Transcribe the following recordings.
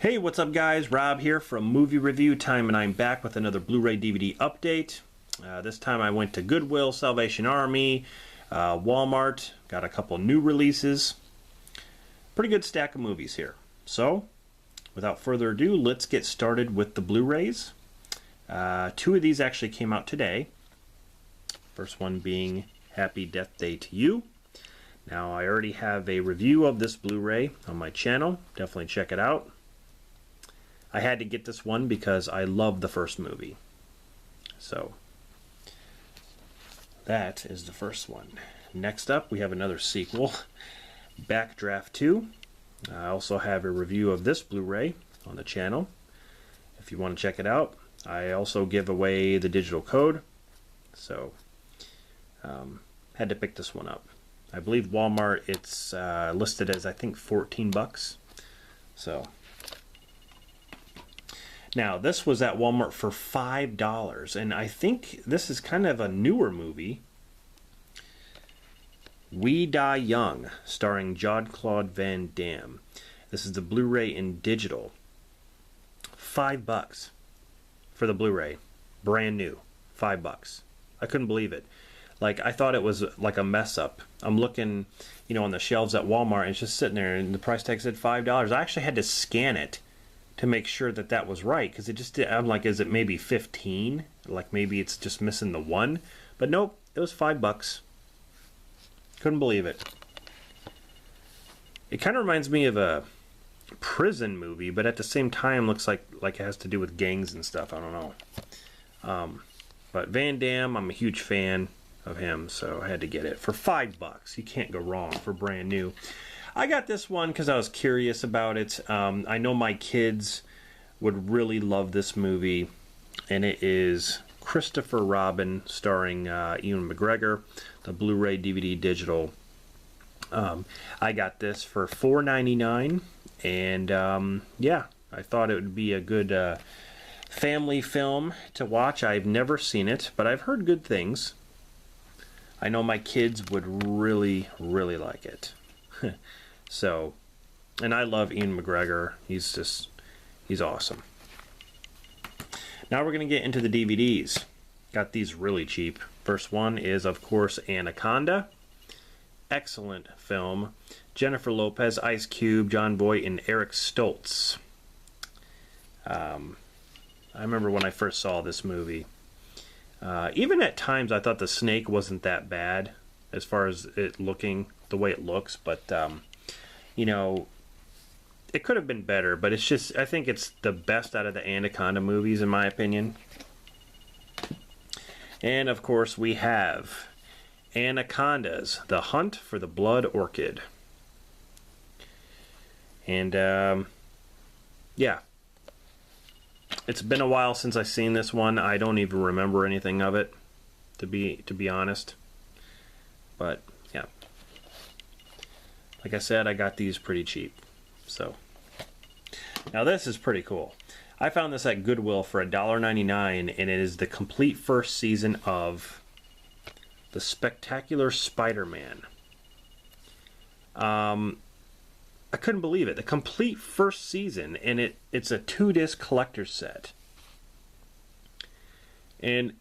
Hey, what's up guys? Rob here from Movie Review Time, and I'm back with another Blu-ray DVD update. This time I went to Goodwill, Salvation Army, Walmart, got a couple new releases. Pretty good stack of movies here. So, without further ado, let's get started with the Blu-rays. Two of these actually came out today. First one being Happy Death Day to You. Now, I already have a review of this Blu-ray on my channel. Definitely check it out. I had to get this one because I love the first movie. So, that is the first one. Next up, we have another sequel, Backdraft 2. I also have a review of this Blu-ray on the channel, if you want to check it out. I also give away the digital code, so had to pick this one up. I believe Walmart, it's listed as, I think, 14 bucks. So, now this was at Walmart for $5, and I think this is kind of a newer movie. We Die Young, starring Jean-Claude Van Damme. This is the Blu-ray in digital. $5 for the Blu-ray, brand new. $5. I couldn't believe it. Like, I thought it was like a mess up. I'm looking, on the shelves at Walmart, and it's just sitting there, and the price tag said $5. I actually had to scan it to make sure that that was right, because it just did. I'm like, is it maybe 15? Like maybe it's just missing the 1. But nope, it was $5. Couldn't believe it. It kind of reminds me of a prison movie, but at the same time looks like it has to do with gangs and stuff. I don't know. But Van Damme, I'm a huge fan of him, so I had to get it for $5. You can't go wrong for brand new. I got this one because I was curious about it. I know my kids would really love this movie, and it is Christopher Robin, starring Ewan McGregor, the Blu-ray DVD digital. I got this for $4.99, and yeah, I thought it would be a good family film to watch. I've never seen it, but I've heard good things. I know my kids would really, really like it. So, and I love Ian McGregor. He's awesome. Now we're going to get into the DVDs. Got these really cheap. First one is, of course, Anaconda. Excellent film. Jennifer Lopez, Ice Cube, John Voight, and Eric Stoltz. I remember when I first saw this movie. Even at times I thought the snake wasn't that bad as far as it looking, the way it looks, but it could have been better, but it's just, I think it's the best out of the Anaconda movies, in my opinion. And of course we have Anacondas, The Hunt for the Blood Orchid. And yeah, it's been a while since I've seen this one. I don't even remember anything of it, to be honest. But yeah, like I said, I got these pretty cheap. So now this is pretty cool. I found this at Goodwill for $1.99, and it is the complete first season of The Spectacular Spider-Man. I couldn't believe it. The complete first season, and it's a 2-disc collector's set. And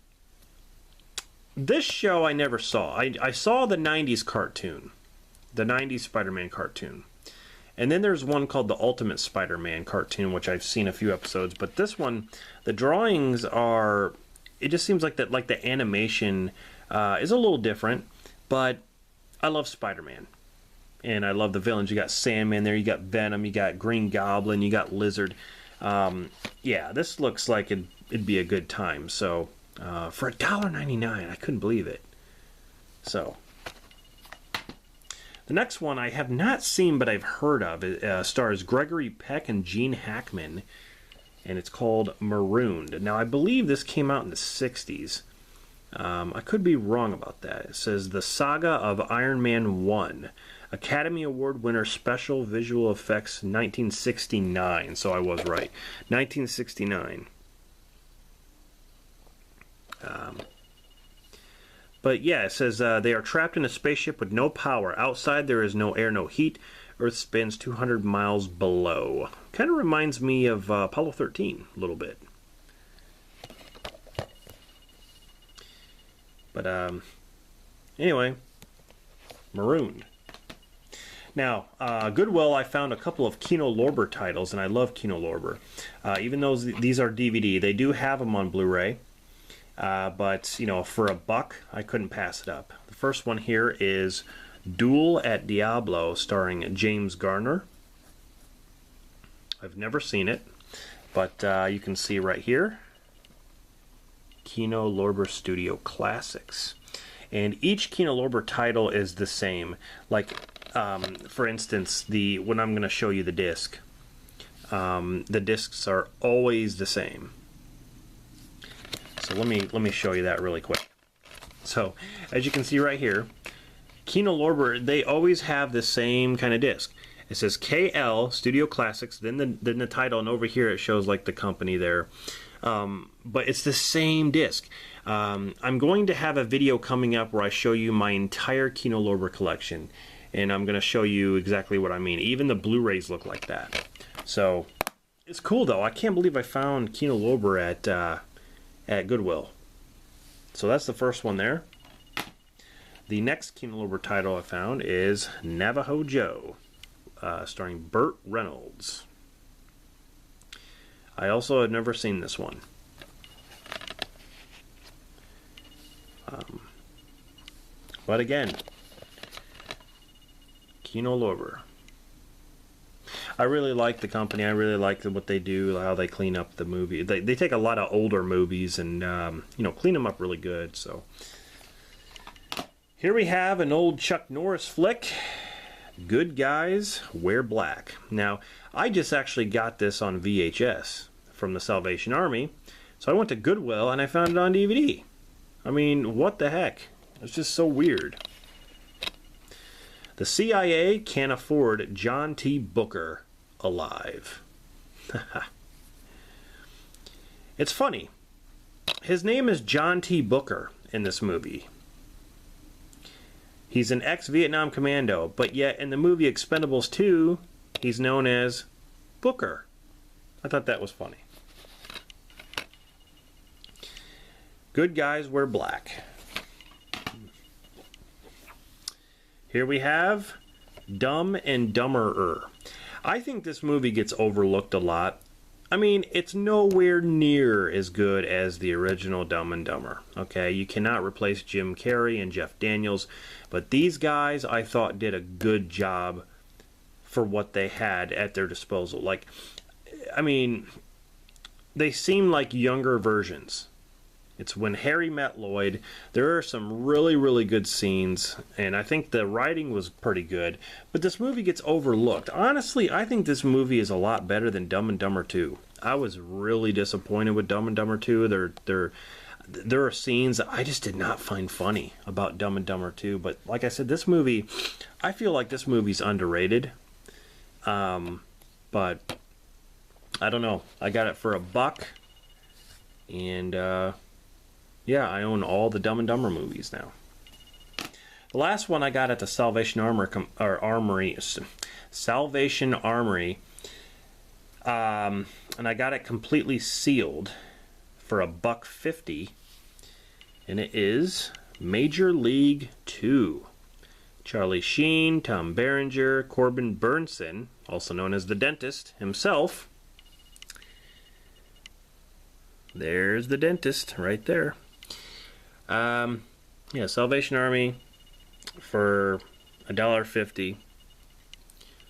this show I never saw. I saw the 90s cartoon, the 90s Spider-Man cartoon. And then there's one called the Ultimate Spider-Man cartoon, which I've seen a few episodes. But this one, the drawings are, it just seems like that, like the animation is a little different. But I love Spider-Man. And I love the villains. You got Sam in there, you got Venom, you got Green Goblin, you got Lizard. Yeah, this looks like it'd be a good time. So, for $1.99, I couldn't believe it. So, the next one I have not seen, but I've heard of. It stars Gregory Peck and Gene Hackman, and it's called Marooned. Now, I believe this came out in the 60s. I could be wrong about that. It says The Saga of Iron Man 1. Academy Award winner, special visual effects, 1969. So I was right. 1969. But yeah, it says they are trapped in a spaceship with no power. Outside there is no air, no heat. Earth spins 200 miles below. Kind of reminds me of Apollo 13 a little bit. But anyway, Marooned. Now, Goodwill, I found a couple of Kino Lorber titles, and I love Kino Lorber. Even though these are DVD, they do have them on Blu-ray. But, you know, for $1, I couldn't pass it up. The first one here is Duel at Diablo, starring James Garner. I've never seen it, but you can see right here, Kino Lorber Studio Classics. And each Kino Lorber title is the same. Like, for instance, when I'm going to show you the disc, the discs are always the same. So let me show you that really quick. So as you can see right here, Kino Lorber, they always have the same kind of disc. It says KL Studio Classics, then the title, and over here it shows like the company there. But it's the same disc. I'm going to have a video coming up where I show you my entire Kino Lorber collection, and I'm going to show you exactly what I mean. Even the Blu-rays look like that. So it's cool though. I can't believe I found Kino Lorber at Goodwill. So that's the first one there. The next Kino Lorber title I found is Navajo Joe, starring Burt Reynolds. I also had never seen this one. But again, Kino Lorber. I really like the company. I really like what they do, how they clean up the movie. They take a lot of older movies and you know, clean them up really good. So here we have an old Chuck Norris flick, Good Guys Wear Black. Now, I just actually got this on VHS from the Salvation Army, so I went to Goodwill and I found it on DVD. I mean, what the heck? It's just so weird. The CIA can't afford John T. Booker alive. It's funny. His name is John T. Booker in this movie. He's an ex-Vietnam commando, but yet in the movie Expendables 2, he's known as Booker. I thought that was funny. Good Guys Wear Black. Here we have Dumb and Dumberer. I think this movie gets overlooked a lot. I mean, it's nowhere near as good as the original Dumb and Dumber. Okay, you cannot replace Jim Carrey and Jeff Daniels, but these guys I thought did a good job for what they had at their disposal. Like, I mean, they seem like younger versions. It's When Harry Met Lloyd. There are some really, really good scenes, and I think the writing was pretty good, but this movie gets overlooked. Honestly, I think this movie is a lot better than Dumb and Dumber 2. I was really disappointed with Dumb and Dumber 2. There are scenes that I just did not find funny about Dumb and Dumber 2, but like I said, this movie, I feel like this movie's underrated. But I don't know. I got it for $1, and yeah, I own all the Dumb and Dumber movies now. The last one I got at the Salvation Armory, and I got it completely sealed for $1.50, and it is Major League 2. Charlie Sheen, Tom Berenger, Corbin Burnson, also known as the dentist himself. There's the dentist right there. Yeah, Salvation Army for $1.50,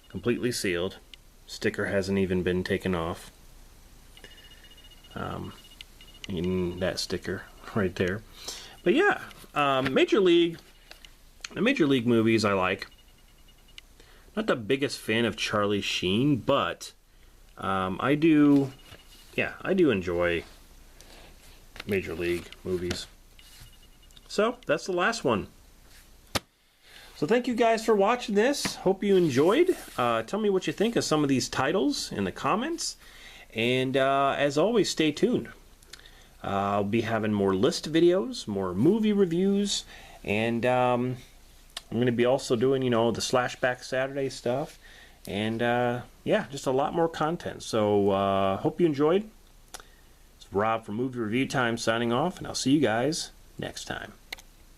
completely sealed. Sticker hasn't even been taken off. And that sticker right there. But yeah, Major League. The Major League movies I like. Not the biggest fan of Charlie Sheen, but I do enjoy Major League movies. So that's the last one. So thank you guys for watching this. Hope you enjoyed. Tell me what you think of some of these titles in the comments. And as always, stay tuned. I'll be having more list videos, more movie reviews, and I'm going to be also doing, you know, the Slashback Saturday stuff. And yeah, just a lot more content. So hope you enjoyed. It's Rob from Movie Review Time signing off, and I'll see you guys next time.